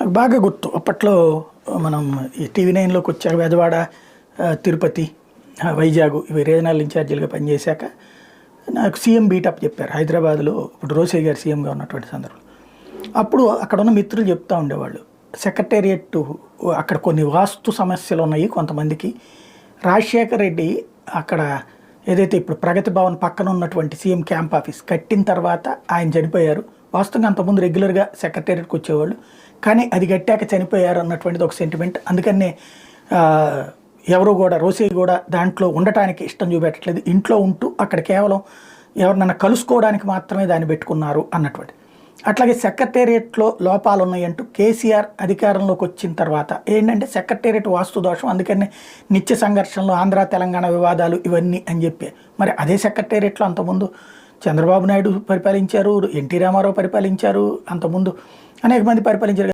నాకు బాగా గుర్తు. అప్పట్లో మనం ఈ టీవీ నైన్‌లోకి వచ్చాక బెజవాడ, తిరుపతి, వైజాగ్ ఇవి రీజనల్ ఇన్ఛార్జీలుగా పనిచేశాక నాకు సీఎం బీటప్ చెప్పారు. హైదరాబాద్‌లో ఇప్పుడు రోసయ్య గారు సీఎంగా ఉన్నటువంటి సందర్భంలో. అప్పుడు అక్కడున్న మిత్రులు చెప్తా ఉండేవాళ్ళు. సెక్రటేరియట్ అక్కడ కొన్ని వాస్తు సమస్యలున్నాయి కొంతమందికి. రాజశేఖర్ రెడ్డి అక్కడ ఏదైతే ఇప్పుడు ప్రగతి భవన్ పక్కన ఉన్నటువంటి సీఎం క్యాంప్ ఆఫీస్ కట్టిన తర్వాత ఆయన చనిపోయారు. వాస్తవంగా అంతకుముందు రెగ్యులర్‌గా సెక్రటేరియట్‌కి వచ్చేవాళ్ళు. కానీ అది కట్టాక చనిపోయారు అన్నటువంటిది ఒక సెంటిమెంట్. అందుకనే ఎవరు కూడా రోసయ్య కూడా దాంట్లో ఉండటానికి ఇష్టం చూపెట్టట్లేదు. ఇంట్లో ఉంటూ అక్కడ కేవలం ఎవరినైనా కలుసుకోవడానికి మాత్రమే దాన్ని పెట్టుకున్నారు అన్నటువంటి. అట్లాగే సెక్రటేరియట్లో లోపాలు ఉన్నాయంటూ కేసీఆర్ అధికారంలోకి వచ్చిన తర్వాత ఏంటంటే సెక్రటేరియట్ వాస్తు దోషం, అందుకనే నిత్య సంఘర్షణలు, ఆంధ్ర తెలంగాణ వివాదాలు ఇవన్నీ అని చెప్పి. మరి అదే సెక్రటేరియట్లో అంతకుముందు చంద్రబాబు నాయుడు పరిపాలించారు, ఎన్టీ రామారావు పరిపాలించారు, అంతకుముందు అనేక మంది పరిపాలించారు.